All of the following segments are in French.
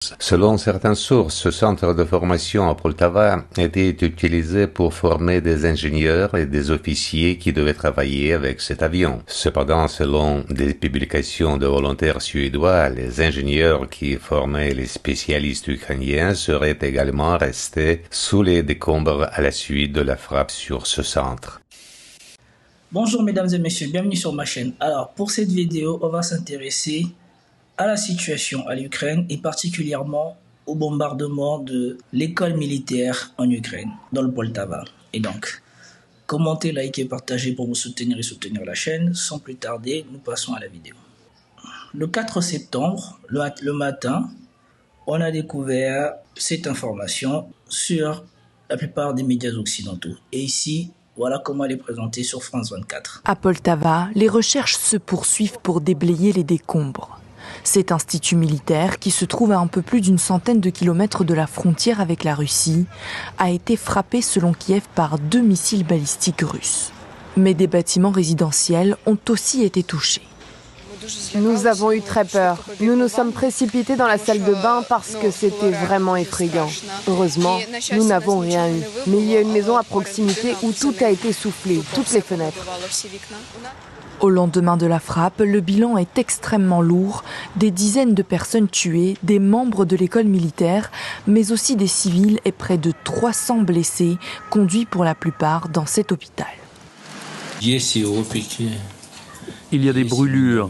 Selon certaines sources, ce centre de formation à Poltava était utilisé pour former des ingénieurs et des officiers qui devaient travailler avec cet avion. Cependant, selon des publications de volontaires suédois, les ingénieurs qui formaient les spécialistes ukrainiens seraient également restés sous les décombres à la suite de la frappe sur ce centre. Bonjour mesdames et messieurs, bienvenue sur ma chaîne. Alors pour cette vidéo, on va s'intéresser à la situation à l'Ukraine et particulièrement au bombardement de l'école militaire en Ukraine, dans le Poltava. Et donc, commentez, likez, partagez pour vous soutenir et soutenir la chaîne. Sans plus tarder, nous passons à la vidéo. Le 4 septembre, le matin, on a découvert cette information sur la plupart des médias occidentaux. Et ici, voilà comment elle est présentée sur France 24. À Poltava, les recherches se poursuivent pour déblayer les décombres. Cet institut militaire, qui se trouve à un peu plus d'une centaine de kilomètres de la frontière avec la Russie, a été frappé selon Kiev par 2 missiles balistiques russes. Mais des bâtiments résidentiels ont aussi été touchés. Nous avons eu très peur. Nous nous sommes précipités dans la salle de bain parce que c'était vraiment effrayant. Heureusement, nous n'avons rien eu. Mais il y a une maison à proximité où tout a été soufflé, toutes les fenêtres. Au lendemain de la frappe, le bilan est extrêmement lourd. Des dizaines de personnes tuées, des membres de l'école militaire, mais aussi des civils et près de 300 blessés, conduits pour la plupart dans cet hôpital. Il y a des brûlures,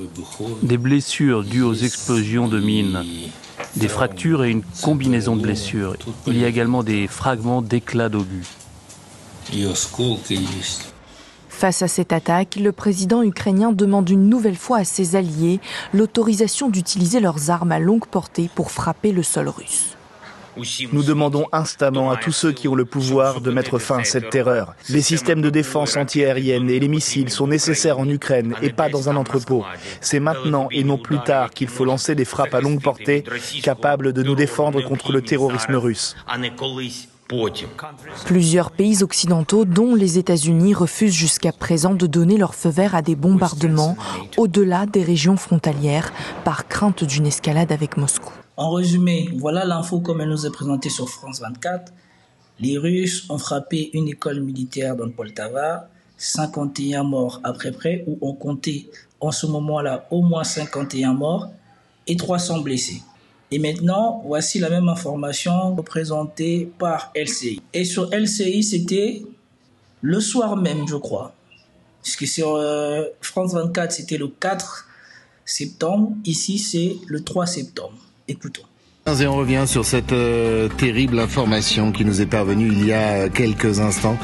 des blessures dues aux explosions de mines, des fractures et une combinaison de blessures. Il y a également des fragments d'éclats d'obus. Face à cette attaque, le président ukrainien demande une nouvelle fois à ses alliés l'autorisation d'utiliser leurs armes à longue portée pour frapper le sol russe. Nous demandons instamment à tous ceux qui ont le pouvoir de mettre fin à cette terreur. Les systèmes de défense antiaérienne et les missiles sont nécessaires en Ukraine et pas dans un entrepôt. C'est maintenant et non plus tard qu'il faut lancer des frappes à longue portée capables de nous défendre contre le terrorisme russe. Plusieurs pays occidentaux, dont les États-Unis, refusent jusqu'à présent de donner leur feu vert à des bombardements au-delà des régions frontalières par crainte d'une escalade avec Moscou. En résumé, voilà l'info comme elle nous est présentée sur France 24. Les Russes ont frappé une école militaire dans le Poltava, 51 morts après près, où on comptait en ce moment-là au moins 51 morts et 300 blessés. Et maintenant, voici la même information présentée par LCI. Et sur LCI, c'était le soir même, je crois. Puisque sur France 24, c'était le 4 septembre. Ici, c'est le 3 septembre. Écoutons. Et on revient sur cette terrible information qui nous est parvenue il y a quelques instants.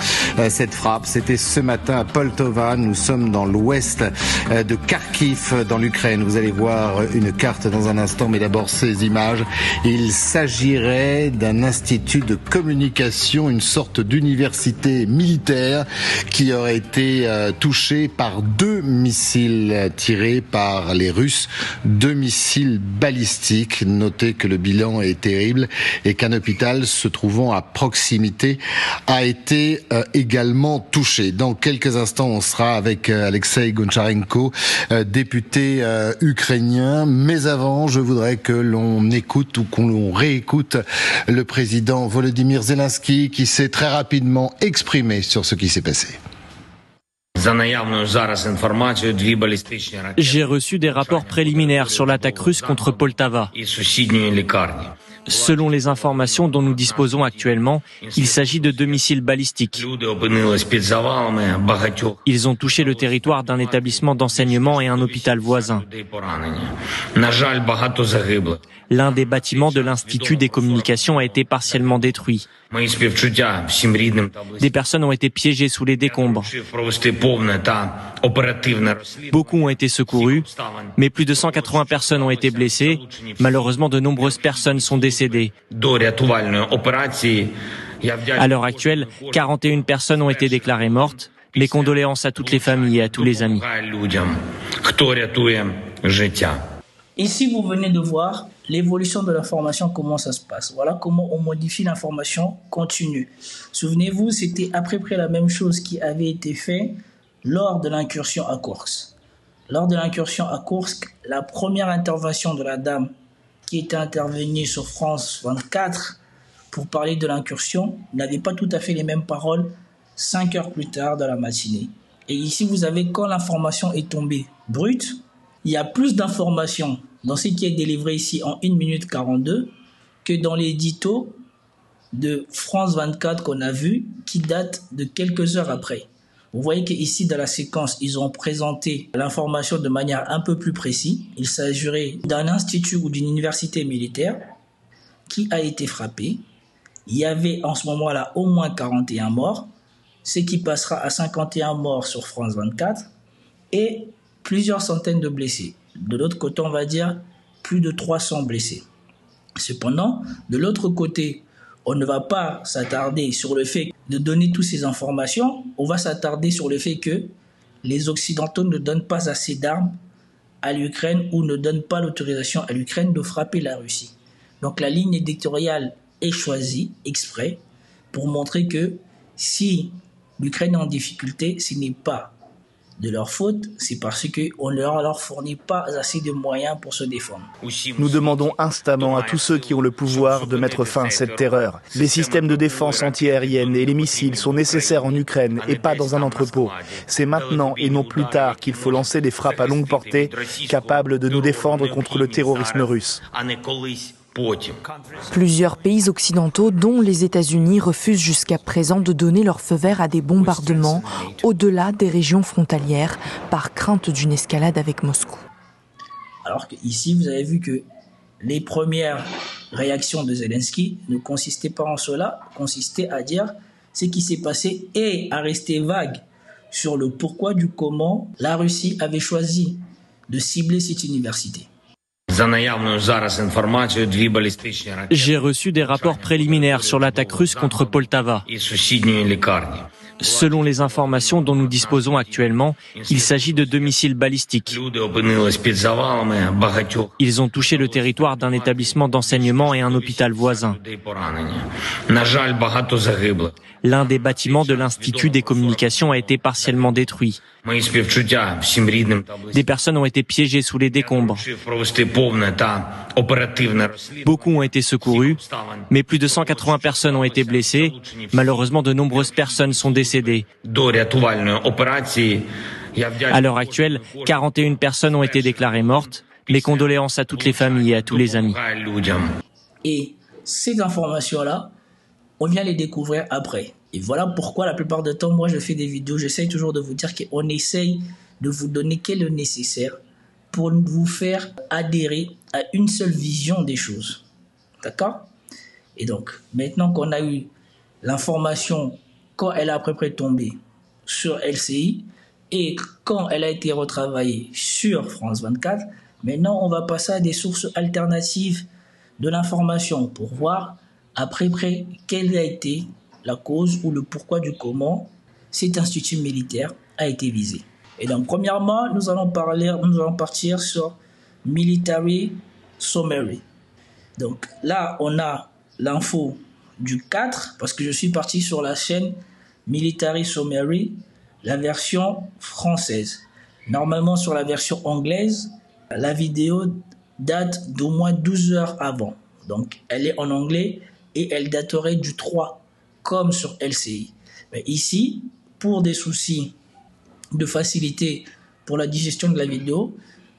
Cette frappe, c'était ce matin à Poltava. Nous sommes dans l'ouest de Kharkiv, dans l'Ukraine. Vous allez voir une carte dans un instant, mais d'abord ces images. Il s'agirait d'un institut de communication, une sorte d'université militaire qui aurait été touchée par 2 missiles tirés par les Russes, 2 missiles balistiques. Notez que le bilan est terrible et qu'un hôpital se trouvant à proximité a été également touché. Dans quelques instants, on sera avec Alexei Goncharenko, député ukrainien. Mais avant, je voudrais que l'on écoute ou qu'on réécoute le président Volodymyr Zelensky qui s'est très rapidement exprimé sur ce qui s'est passé. J'ai reçu des rapports préliminaires sur l'attaque russe contre Poltava. Selon les informations dont nous disposons actuellement, il s'agit de 2 missiles balistiques. Ils ont touché le territoire d'un établissement d'enseignement et un hôpital voisin. L'un des bâtiments de l'Institut des communications a été partiellement détruit. Des personnes ont été piégées sous les décombres. Beaucoup ont été secourus, mais plus de 180 personnes ont été blessées. Malheureusement, de nombreuses personnes sont décédées. À l'heure actuelle, 41 personnes ont été déclarées mortes. Mes condoléances à toutes les familles et à tous les amis. Ici, vous venez de voir l'évolution de l'information, comment ça se passe. Voilà comment on modifie l'information continue. Souvenez-vous, c'était à peu près la même chose qui avait été fait lors de l'incursion à Kursk. Lors de l'incursion à Kursk, la première intervention de la dame qui était intervenu sur France 24 pour parler de l'incursion n'avait pas tout à fait les mêmes paroles 5 heures plus tard dans la matinée. Et ici, vous avez quand l'information est tombée brute, il y a plus d'informations dans ce qui est délivré ici en 1 minute 42 que dans l'édito de France 24 qu'on a vu qui date de quelques heures après. Vous voyez qu'ici, dans la séquence, ils ont présenté l'information de manière un peu plus précise. Il s'agirait d'un institut ou d'une université militaire qui a été frappé. Il y avait en ce moment-là au moins 41 morts, ce qui passera à 51 morts sur France 24 et plusieurs centaines de blessés. De l'autre côté, on va dire plus de 300 blessés. Cependant, de l'autre côté, on ne va pas s'attarder sur le fait de donner toutes ces informations. On va s'attarder sur le fait que les Occidentaux ne donnent pas assez d'armes à l'Ukraine ou ne donnent pas l'autorisation à l'Ukraine de frapper la Russie. Donc la ligne éditoriale est choisie exprès pour montrer que si l'Ukraine est en difficulté, ce n'est pas de leur faute, c'est parce qu'on ne leur fournit pas assez de moyens pour se défendre. Nous demandons instamment à tous ceux qui ont le pouvoir de mettre fin à cette terreur. Les systèmes de défense antiaérienne et les missiles sont nécessaires en Ukraine et pas dans un entrepôt. C'est maintenant et non plus tard qu'il faut lancer des frappes à longue portée capables de nous défendre contre le terrorisme russe. Plusieurs pays occidentaux, dont les États-Unis, refusent jusqu'à présent de donner leur feu vert à des bombardements au-delà des régions frontalières par crainte d'une escalade avec Moscou. Alors qu'ici, vous avez vu que les premières réactions de Zelensky ne consistaient pas en cela, consistaient à dire ce qui s'est passé et à rester vague sur le pourquoi du comment la Russie avait choisi de cibler cette université. J'ai reçu des rapports préliminaires sur l'attaque russe contre Poltava. Selon les informations dont nous disposons actuellement, il s'agit de 2 missiles balistiques. Ils ont touché le territoire d'un établissement d'enseignement et un hôpital voisin. L'un des bâtiments de l'Institut des communications a été partiellement détruit. Des personnes ont été piégées sous les décombres. Beaucoup ont été secourus, mais plus de 180 personnes ont été blessées. Malheureusement, de nombreuses personnes sont décédées. À l'heure actuelle, 41 personnes ont été déclarées mortes. Mes condoléances à toutes les familles et à tous les amis. Et ces informations-là, on vient les découvrir après. Et voilà pourquoi la plupart du temps, moi je fais des vidéos, j'essaye toujours de vous dire qu'on essaye de vous donner quel est le nécessaire pour vous faire adhérer à une seule vision des choses. D'accord? Et donc, maintenant qu'on a eu l'information quand elle a à peu près tombé sur LCI et quand elle a été retravaillée sur France 24, maintenant on va passer à des sources alternatives de l'information pour voir après quelle a été la cause ou le pourquoi du comment cet institut militaire a été visé. Et donc, premièrement, nous allons partir sur Military Summary. Donc là, on a l'info du 4, parce que je suis parti sur la chaîne Military Summary, la version française. Normalement, sur la version anglaise, la vidéo date d'au moins 12 heures avant. Donc, elle est en anglais et elle daterait du 3, comme sur LCI. Mais ici, pour des soucis de facilité pour la digestion de la vidéo,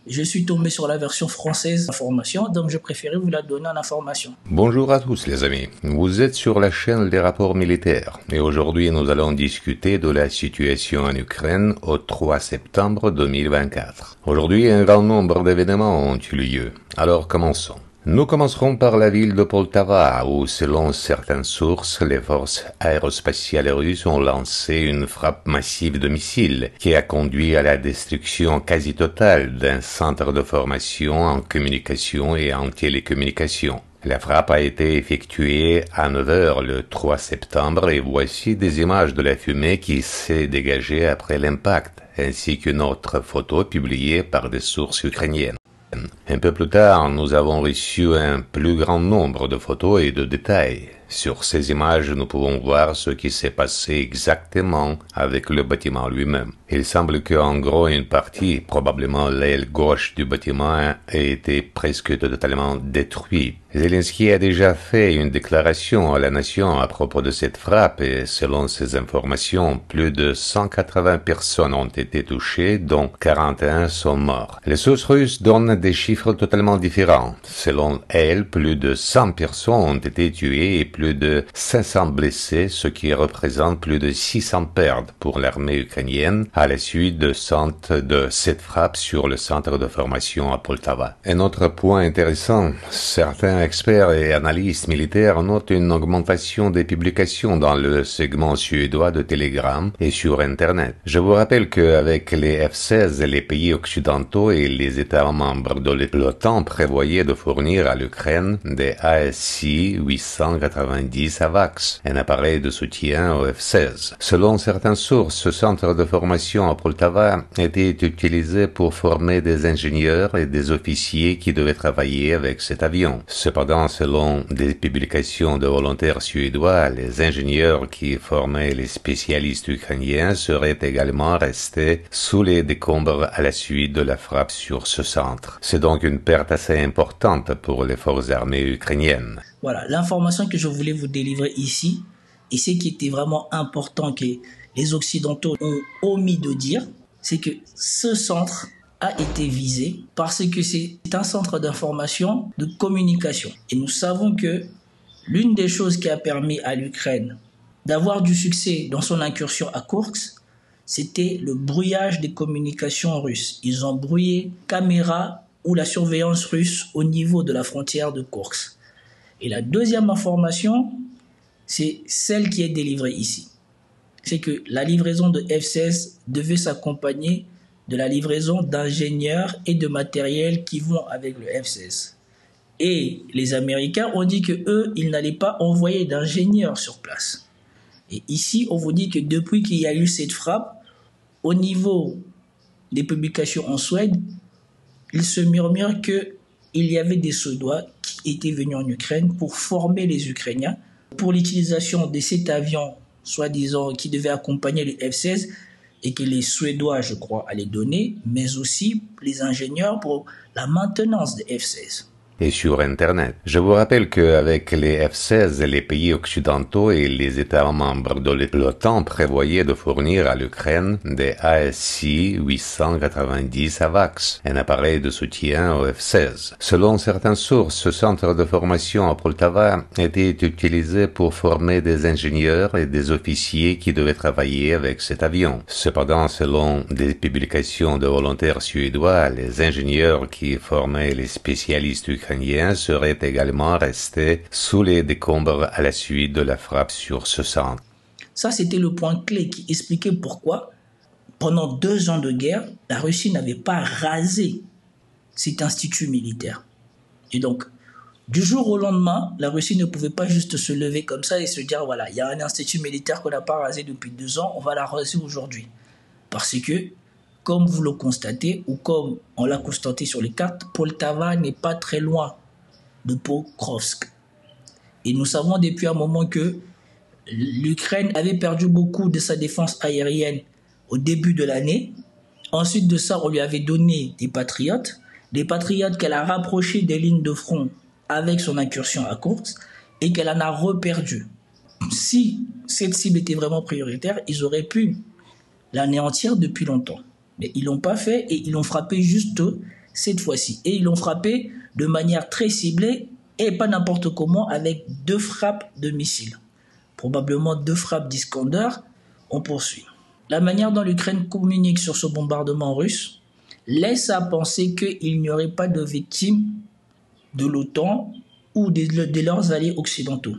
je suis tombé sur la version française d'information, donc je préférais vous la donner en information. Bonjour à tous les amis, vous êtes sur la chaîne des rapports militaires et aujourd'hui nous allons discuter de la situation en Ukraine au 3 septembre 2024. Aujourd'hui un grand nombre d'événements ont eu lieu, alors commençons. Nous commencerons par la ville de Poltava, où, selon certaines sources, les forces aérospatiales russes ont lancé une frappe massive de missiles, qui a conduit à la destruction quasi totale d'un centre de formation en communication et en télécommunication. La frappe a été effectuée à 9 h le 3 septembre et voici des images de la fumée qui s'est dégagée après l'impact, ainsi qu'une autre photo publiée par des sources ukrainiennes. Un peu plus tard, nous avons reçu un plus grand nombre de photos et de détails. Sur ces images, nous pouvons voir ce qui s'est passé exactement avec le bâtiment lui-même. Il semble qu'en gros une partie, probablement l'aile gauche du bâtiment, a été presque totalement détruite. Zelensky a déjà fait une déclaration à la nation à propos de cette frappe et selon ces informations, plus de 180 personnes ont été touchées, dont 41 sont morts. Les sources russes donnent des chiffres totalement différents. Selon elles, plus de 100 personnes ont été tuées et plus de 500 blessés, ce qui représente plus de 600 pertes pour l'armée ukrainienne à la suite de cette frappe sur le centre de formation à Poltava. Un autre point intéressant, certains experts et analystes militaires notent une augmentation des publications dans le segment suédois de Telegram et sur Internet. Je vous rappelle qu'avec les F-16, les pays occidentaux et les États membres de l'OTAN prévoyaient de fournir à l'Ukraine des ASI-890 AVAX, un appareil de soutien au F-16. Selon certaines sources, ce centre de formation à Poltava était utilisé pour former des ingénieurs et des officiers qui devaient travailler avec cet avion. Cependant, selon des publications de volontaires suédois, les ingénieurs qui formaient les spécialistes ukrainiens seraient également restés sous les décombres à la suite de la frappe sur ce centre. C'est donc une perte assez importante pour les forces armées ukrainiennes. Voilà, l'information que je voulais vous délivrer ici, et ce qui était vraiment important que les Occidentaux ont omis de dire, c'est que ce centre a été visé parce que c'est un centre d'information, de communication. Et nous savons que l'une des choses qui a permis à l'Ukraine d'avoir du succès dans son incursion à Koursk, c'était le brouillage des communications russes. Ils ont brouillé caméras ou la surveillance russe au niveau de la frontière de Koursk. Et la deuxième information, c'est celle qui est délivrée ici. C'est que la livraison de F-16 devait s'accompagner de la livraison d'ingénieurs et de matériel qui vont avec le F-16. Et les Américains ont dit que eux, ils n'allaient pas envoyer d'ingénieurs sur place. Et ici, on vous dit que depuis qu'il y a eu cette frappe, au niveau des publications en Suède, il se murmure qu'il y avait des Suédois qui étaient venus en Ukraine pour former les Ukrainiens pour l'utilisation de cet avion, soi-disant, qui devait accompagner le F-16, et que les Suédois, je crois, allaient donner, mais aussi les ingénieurs pour la maintenance des F-16. Et sur Internet. Je vous rappelle qu'avec les F-16, les pays occidentaux et les États membres de l'OTAN prévoyaient de fournir à l'Ukraine des ASI-890 AVAX, un appareil de soutien au F-16. Selon certaines sources, ce centre de formation à Poltava était utilisé pour former des ingénieurs et des officiers qui devaient travailler avec cet avion. Cependant, selon des publications de volontaires suédois, les ingénieurs qui formaient les spécialistes ukrainiens seraient également restés sous les décombres à la suite de la frappe sur ce centre. Ça, c'était le point clé qui expliquait pourquoi, pendant 2 ans de guerre, la Russie n'avait pas rasé cet institut militaire. Et donc, du jour au lendemain, la Russie ne pouvait pas juste se lever comme ça et se dire, voilà, il y a un institut militaire qu'on n'a pas rasé depuis 2 ans, on va la raser aujourd'hui. Parce que, comme vous le constatez, ou comme on l'a constaté sur les cartes, Poltava n'est pas très loin de Pokrovsk. Et nous savons depuis un moment que l'Ukraine avait perdu beaucoup de sa défense aérienne au début de l'année. Ensuite de ça, on lui avait donné des patriotes qu'elle a rapprochés des lignes de front avec son incursion à Koursk et qu'elle en a reperdu. Si cette cible était vraiment prioritaire, ils auraient pu l'anéantir depuis longtemps. Mais ils ne l'ont pas fait et ils l'ont frappé juste cette fois-ci. Et ils l'ont frappé de manière très ciblée et pas n'importe comment avec 2 frappes de missiles. Probablement 2 frappes d'Iskander. On poursuit. La manière dont l'Ukraine communique sur ce bombardement russe laisse à penser qu'il n'y aurait pas de victimes de l'OTAN ou de leurs alliés occidentaux.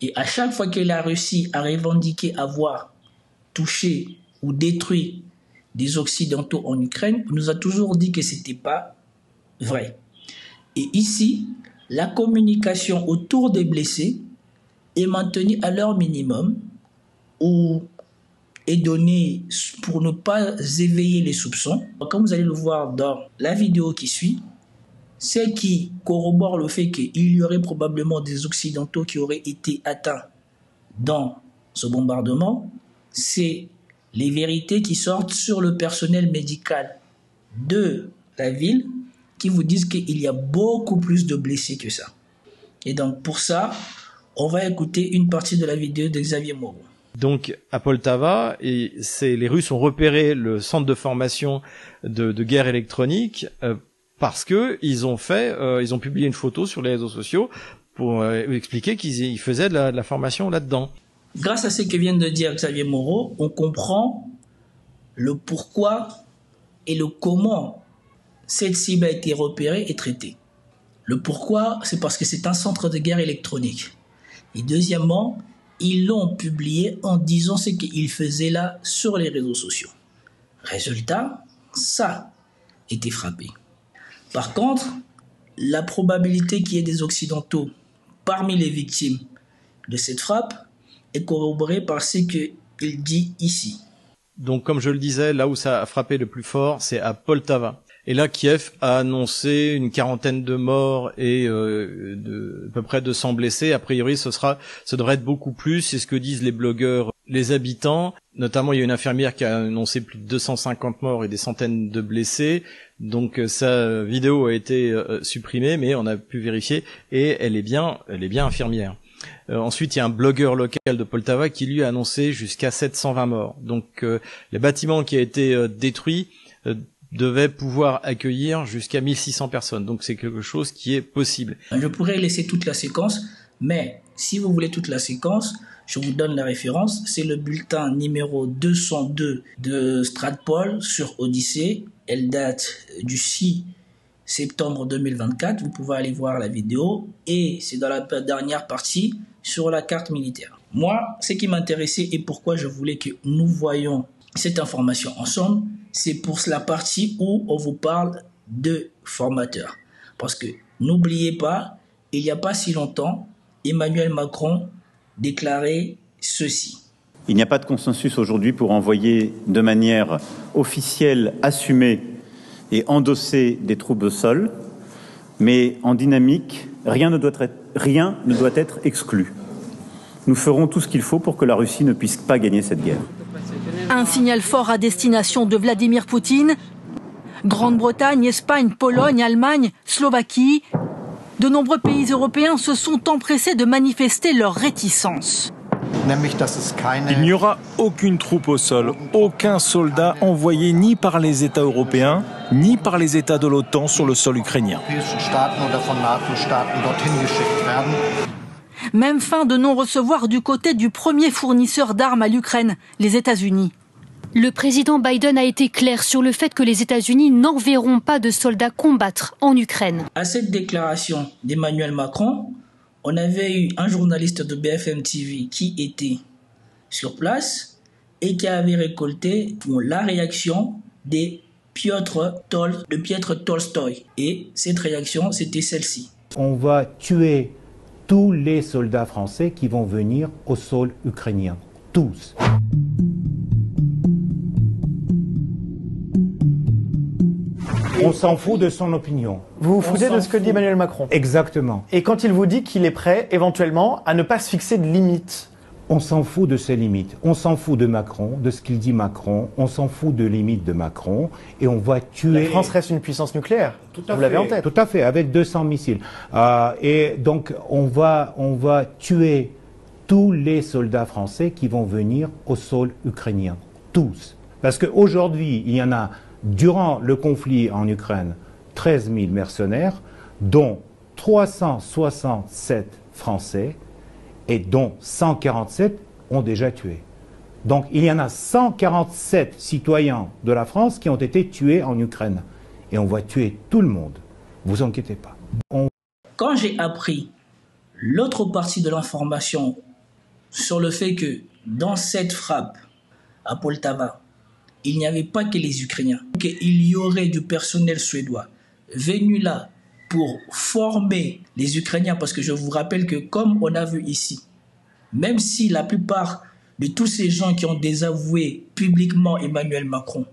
Et à chaque fois que la Russie a revendiqué avoir touché ou détruit des Occidentaux en Ukraine, on nous a toujours dit que ce n'était pas vrai. Et ici, la communication autour des blessés est maintenue à leur minimum ou est donnée pour ne pas éveiller les soupçons. Comme vous allez le voir dans la vidéo qui suit, ce qui corrobore le fait qu'il y aurait probablement des Occidentaux qui auraient été atteints dans ce bombardement, c'est les vérités qui sortent sur le personnel médical de la ville qui vous disent qu'il y a beaucoup plus de blessés que ça. Et donc pour ça, on va écouter une partie de la vidéo de Xavier Moreau. Donc à Poltava, les Russes ont repéré le centre de formation de guerre électronique parce que ils ont publié une photo sur les réseaux sociaux pour expliquer qu'ils faisaient de la formation là-dedans. Grâce à ce que vient de dire Xavier Moreau, on comprend le pourquoi et le comment cette cible a été repérée et traitée. Le pourquoi, c'est parce que c'est un centre de guerre électronique. Et deuxièmement, ils l'ont publié en disant ce qu'ils faisaient là sur les réseaux sociaux. Résultat, ça a été frappé. Par contre, la probabilité qu'il y ait des Occidentaux parmi les victimes de cette frappe est corroborée par ce qu'il dit ici. Donc comme je le disais, là où ça a frappé le plus fort, c'est à Poltava. Et là, Kiev a annoncé une quarantaine de morts et à peu près 200 blessés. A priori, ça devrait être beaucoup plus. C'est ce que disent les blogueurs, les habitants. Notamment, il y a une infirmière qui a annoncé plus de 250 morts et des centaines de blessés. Donc sa vidéo a été supprimée, mais on a pu vérifier et elle est bien infirmière. Ensuite, il y a un blogueur local de Poltava qui lui a annoncé jusqu'à 720 morts. Donc les bâtiments qui a été détruits devait pouvoir accueillir jusqu'à 1600 personnes. Donc c'est quelque chose qui est possible. Je pourrais laisser toute la séquence, mais si vous voulez toute la séquence, je vous donne la référence. C'est le bulletin numéro 202 de Stratpol sur Odyssée. Elle date du 6 septembre 2024. Vous pouvez aller voir la vidéo. Et c'est dans la dernière partie sur la carte militaire. Moi, ce qui m'intéressait et pourquoi je voulais que nous voyions cette information ensemble, c'est pour la partie où on vous parle de formateurs. Parce que n'oubliez pas, il n'y a pas si longtemps, Emmanuel Macron déclarait ceci. Il n'y a pas de consensus aujourd'hui pour envoyer de manière officielle, assumée et endossée des troupes au sol, mais en dynamique, rien ne doit être exclu. Nous ferons tout ce qu'il faut pour que la Russie ne puisse pas gagner cette guerre. Un signal fort à destination de Vladimir Poutine. Grande-Bretagne, Espagne, Pologne, Allemagne, Slovaquie. De nombreux pays européens se sont empressés de manifester leur réticence. Il n'y aura aucune troupe au sol, aucun soldat envoyé ni par les États européens, ni par les États de l'OTAN sur le sol ukrainien. Même fin de non-recevoir du côté du premier fournisseur d'armes à l'Ukraine, les États-Unis. Le président Biden a été clair sur le fait que les États-Unis n'enverront pas de soldats combattre en Ukraine. À cette déclaration d'Emmanuel Macron, on avait eu un journaliste de BFM TV qui était sur place et qui avait récolté la réaction de Piotr Tolstoï. Et cette réaction, c'était celle-ci. On va tuer tous les soldats français qui vont venir au sol ukrainien. Tous. On s'en fout de son opinion. Vous vous foutez de ce que dit Emmanuel Macron. Exactement. Et quand il vous dit qu'il est prêt, éventuellement, à ne pas se fixer de limites. On s'en fout de ses limites. On s'en fout de Macron, de ce qu'il dit Macron. On s'en fout de limites de Macron. Et on va tuer... La France reste une puissance nucléaire. Vous l'avez en tête. Tout à fait, avec 200 missiles. Et donc, on va tuer tous les soldats français qui vont venir au sol ukrainien. Tous. Parce qu'aujourd'hui, il y en a... Durant le conflit en Ukraine, 13 000 mercenaires, dont 367 Français et dont 147 ont déjà tué. Donc il y en a 147 citoyens de la France qui ont été tués en Ukraine. Et on va tuer tout le monde. Vous inquiétez pas. Quand j'ai appris l'autre partie de l'information sur le fait que dans cette frappe à Poltava, il n'y avait pas que les Ukrainiens, qu'il y aurait du personnel suédois venu là pour former les Ukrainiens, parce que je vous rappelle que comme on a vu ici, même si la plupart de tous ces gens qui ont désavoué publiquement Emmanuel Macron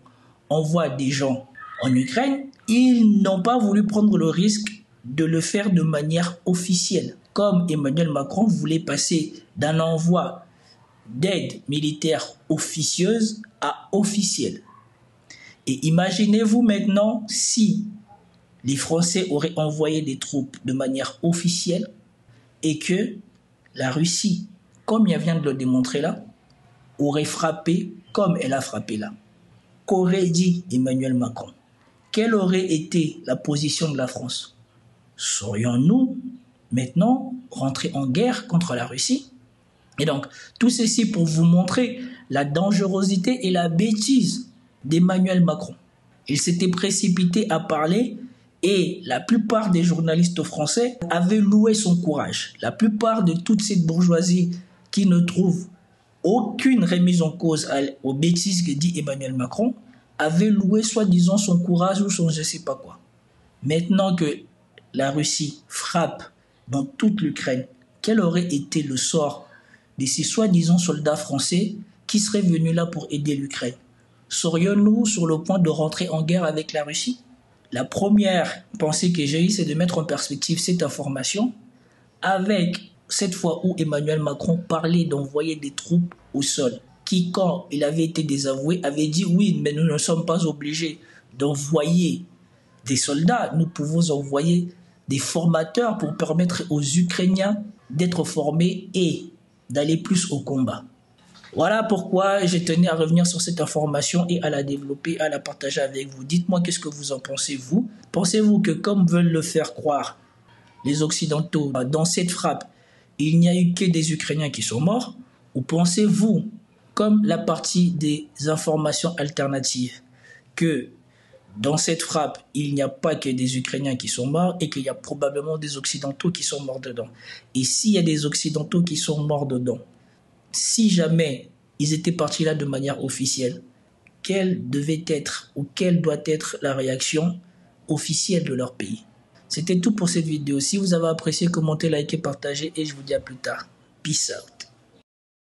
envoient des gens en Ukraine, ils n'ont pas voulu prendre le risque de le faire de manière officielle. Comme Emmanuel Macron voulait passer d'un envoi d'aide militaire officieuse à officielle. Et imaginez-vous maintenant si les Français auraient envoyé des troupes de manière officielle et que la Russie, comme il vient de le démontrer là, aurait frappé comme elle a frappé là. Qu'aurait dit Emmanuel Macron? Quelle aurait été la position de la France? Serions-nous maintenant rentrés en guerre contre la Russie? Et donc, tout ceci pour vous montrer la dangerosité et la bêtise d'Emmanuel Macron. Il s'était précipité à parler et la plupart des journalistes français avaient loué son courage. La plupart de toute cette bourgeoisie qui ne trouve aucune remise en cause aux bêtises que dit Emmanuel Macron avait loué soi-disant son courage ou son je ne sais pas quoi. Maintenant que la Russie frappe dans toute l'Ukraine, quel aurait été le sort de ces soi-disant soldats français qui seraient venus là pour aider l'Ukraine? Serions-nous sur le point de rentrer en guerre avec la Russie? La première pensée que j'ai eue, c'est de mettre en perspective cette information avec cette fois où Emmanuel Macron parlait d'envoyer des troupes au sol, qui, quand il avait été désavoué, avait dit oui, mais nous ne sommes pas obligés d'envoyer des soldats, nous pouvons envoyer des formateurs pour permettre aux Ukrainiens d'être formés et d'aller plus au combat. Voilà pourquoi je tenais à revenir sur cette information et à la développer, à la partager avec vous. Dites-moi qu'est-ce que vous en pensez, vous. Pensez-vous que, comme veulent le faire croire les Occidentaux, dans cette frappe, il n'y a eu que des Ukrainiens qui sont morts? Ou pensez-vous, comme la partie des informations alternatives, que dans cette frappe, il n'y a pas que des Ukrainiens qui sont morts et qu'il y a probablement des Occidentaux qui sont morts dedans? Et s'il y a des Occidentaux qui sont morts dedans, si jamais ils étaient partis là de manière officielle, quelle devait être ou quelle doit être la réaction officielle de leur pays? C'était tout pour cette vidéo. Si vous avez apprécié, commentez, likez, partagez et je vous dis à plus tard. Peace out.